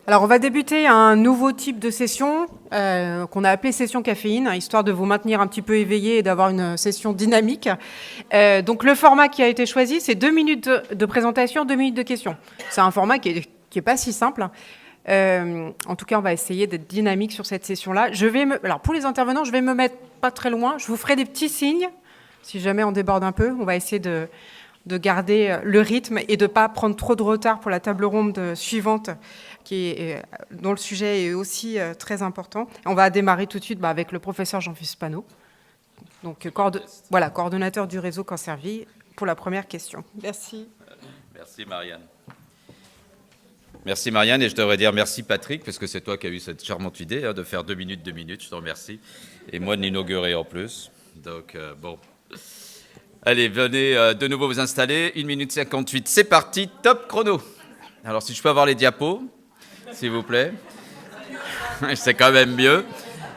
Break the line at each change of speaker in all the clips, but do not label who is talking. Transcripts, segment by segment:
Alors, on va débuter un nouveau type de session qu'on a appelé session caféine, histoire de vous maintenir un petit peu éveillé et d'avoir une session dynamique. Donc, le format qui a été choisi, c'est 2 minutes de présentation, 2 minutes de questions. C'est un format qui est pas si simple. En tout cas, on va essayer d'être dynamique sur cette session-là. Alors, pour les intervenants, je vais me mettre pas très loin. Je vous ferai des petits signes. Si jamais on déborde un peu, on va essayer de garder le rythme et de ne pas prendre trop de retard pour la table ronde suivante, dont le sujet est aussi très important. On va démarrer tout de suite avec le professeur Jean-Philippe Spano, donc coordonnateur du réseau Cancer-Vie, pour la première question. Merci.
Merci Marianne. Merci Marianne, et je devrais dire merci Patrick, parce que c'est toi qui as eu cette charmante idée de faire 2 minutes, je te remercie. Et moi de l'inaugurer en plus. Donc bon. Allez, venez de nouveau vous installer. 1 minute 58, c'est parti, top chrono. Alors si je peux avoir les diapos, s'il vous plaît. C'est quand même mieux.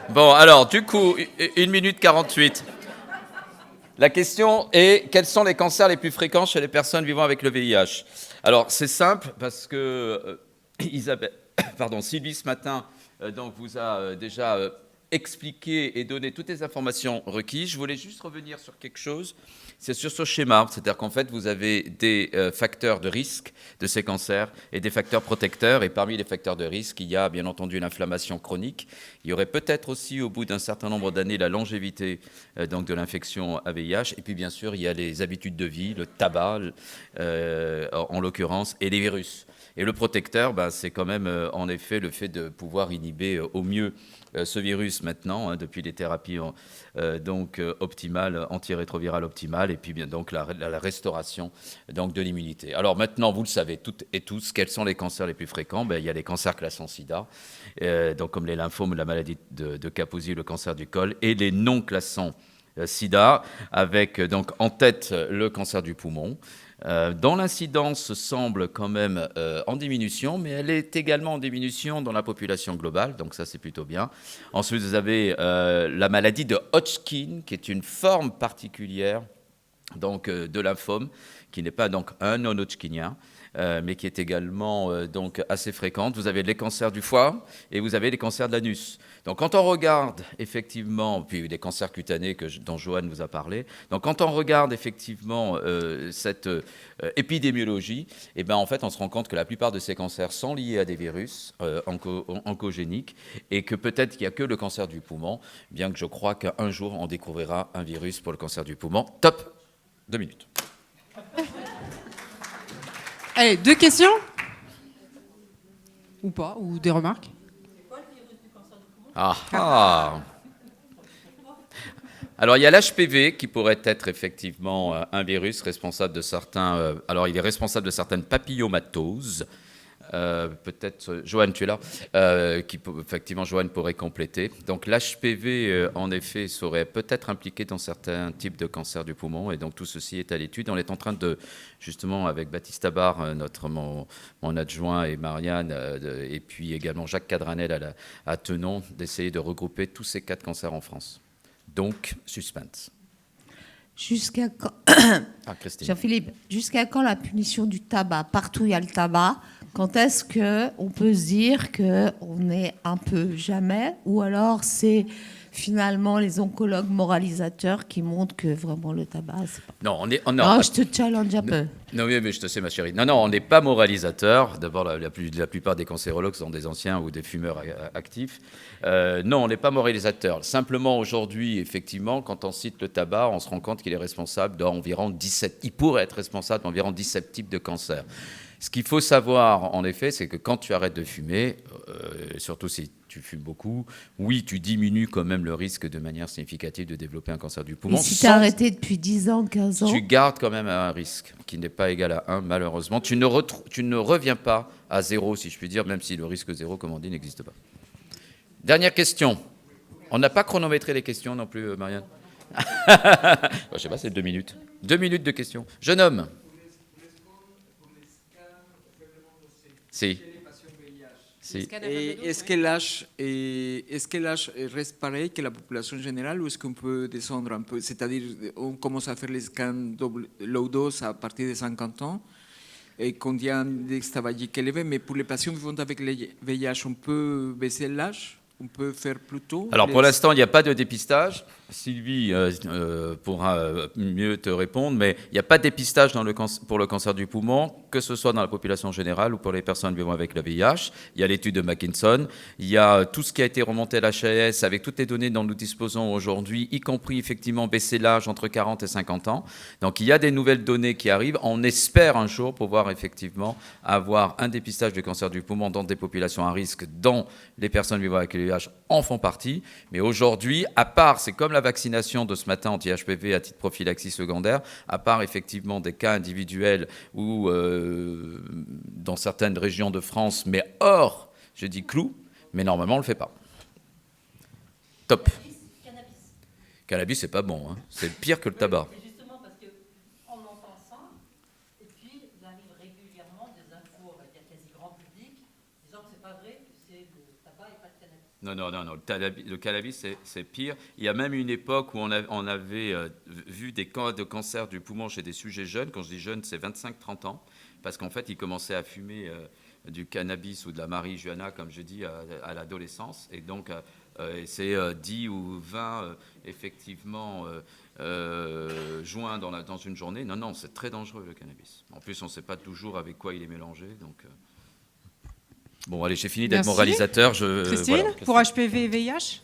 Bon, alors du coup, 1 minute 48. La question est, quels sont les cancers les plus fréquents chez les personnes vivant avec le VIH? Alors c'est simple, parce que Sylvie ce matin donc, vous a déjà expliqué et donné toutes les informations requises. Je voulais juste revenir sur quelque chose. C'est sur ce schéma, c'est-à-dire qu'en fait, vous avez des facteurs de risque de ces cancers et des facteurs protecteurs. Et parmi les facteurs de risque, il y a bien entendu l'inflammation chronique. Il y aurait peut-être aussi, au bout d'un certain nombre d'années, la longévité donc de l'infection à VIH. Et puis, bien sûr, il y a les habitudes de vie, le tabac, en l'occurrence, et les virus. Et le protecteur, c'est quand même, en effet, le fait de pouvoir inhiber au mieux ce virus maintenant, depuis les thérapies optimales, antirétrovirales optimales, et puis bien donc la restauration donc, de l'immunité. Alors maintenant, vous le savez toutes et tous, quels sont les cancers les plus fréquents? Il y a les cancers classants SIDA, donc comme les lymphomes, la maladie de Kaposi, le cancer du col, et les non classants SIDA, avec donc en tête le cancer du poumon, dont l'incidence semble quand même en diminution, mais elle est également en diminution dans la population globale, donc ça c'est plutôt bien. Ensuite, vous avez la maladie de Hodgkin, qui est une forme particulière donc, de lymphome, qui n'est pas donc un non-Hodgkinien, mais qui est également donc assez fréquente. Vous avez les cancers du foie et vous avez les cancers de l'anus. Donc quand on regarde effectivement, puis les cancers cutanés dont Joanne vous a parlé, donc quand on regarde effectivement cette épidémiologie, en fait on se rend compte que la plupart de ces cancers sont liés à des virus oncogéniques et que peut-être qu'il n'y a que le cancer du poumon, bien que je crois qu'un jour on découvrira un virus pour le cancer du poumon. Top, 2 minutes.
Allez, 2 questions? Ou pas, ou des remarques?
Alors, il y a l'HPV qui pourrait être effectivement un virus responsable de certains... alors, il est responsable de certaines papillomatoses. Peut-être, Joanne, tu es là, effectivement, Joanne pourrait compléter. Donc, l'HPV, en effet, serait peut-être impliqué dans certains types de cancers du poumon. Et donc, tout ceci est à l'étude. On est en train de, justement, avec Baptiste Tabar, mon adjoint, et Marianne, et puis également Jacques Cadranel à Tenon, d'essayer de regrouper tous ces 4 cancers en France. Donc, suspense.
Jusqu'à quand...
Christine.
Jean-Philippe, jusqu'à quand la punition du tabac? Partout, il y a le tabac. Quand est-ce qu'on peut se dire qu'on est un peu jamais? Ou alors c'est finalement les oncologues moralisateurs qui montrent que vraiment le tabac, c'est pas...
Non,
Non, je te challenge un peu.
Non, mais je te sais, ma chérie. Non, on n'est pas moralisateur. D'abord, la plupart des cancérologues sont des anciens ou des fumeurs actifs. Non, on n'est pas moralisateur. Simplement, aujourd'hui, effectivement, quand on cite le tabac, on se rend compte qu'il est responsable d'environ 17... Il pourrait être responsable d'environ 17 types de cancers. Ce qu'il faut savoir, en effet, c'est que quand tu arrêtes de fumer, surtout si tu fumes beaucoup, oui, tu diminues quand même le risque de manière significative de développer un cancer du poumon.
Et si tu as arrêté depuis 10 ans, 15 ans?
Tu gardes quand même un risque qui n'est pas égal à 1, malheureusement. Tu ne reviens pas à 0, si je puis dire, même si le risque 0, comme on dit, n'existe pas. Dernière question. On n'a pas chronométré les questions non plus, Marianne. Je ne sais pas, c'est 2 minutes. 2 minutes de questions. Jeune homme. Si. Si.
Et est-ce que l'âge reste pareil que la population générale ou est-ce qu'on peut descendre un peu? C'est-à-dire, on commence à faire les scans low dose à partir de 50 ans. et qu'on dit un index tabagique élevé, mais pour les patients vivant avec le VIH, on peut baisser l'âge? On peut faire plus tôt?
Alors pour l'instant, il n'y a pas de dépistage. Sylvie pourra mieux te répondre, mais il n'y a pas de dépistage pour le cancer du poumon, que ce soit dans la population générale ou pour les personnes vivant avec le VIH. Il y a l'étude de Mackinson, il y a tout ce qui a été remonté à l'HAS avec toutes les données dont nous disposons aujourd'hui, y compris effectivement baisser l'âge entre 40 et 50 ans. Donc il y a des nouvelles données qui arrivent. On espère un jour pouvoir effectivement avoir un dépistage du cancer du poumon dans des populations à risque, dont les personnes vivant avec le VIH en font partie. Mais aujourd'hui, à part, c'est comme la vaccination de ce matin anti-HPV à titre prophylaxie secondaire, à part effectivement des cas individuels ou dans certaines régions de France, mais hors, je dis clou, mais normalement on ne le fait pas. Top. Cannabis, c'est pas bon, hein. C'est pire que le tabac.
C'est justement parce qu'on entend ça, et puis il arrive régulièrement des infos, on va dire quasi grand public, disant que c'est pas vrai, que c'est le tabac et pas le cannabis.
Non. Le cannabis, c'est pire. Il y a même une époque où on avait vu des cas de cancer du poumon chez des sujets jeunes. Quand je dis jeunes, c'est 25-30 ans. Parce qu'en fait, ils commençaient à fumer du cannabis ou de la marijuana, comme je dis, à l'adolescence. Et donc, c'est 10 ou 20, effectivement, joints dans une journée. Non, c'est très dangereux, le cannabis. En plus, on ne sait pas toujours avec quoi il est mélangé. Donc... Bon, allez, j'ai fini d'être
Merci.
moralisateur.
Christine,
Voilà.
pour HPV et VIH?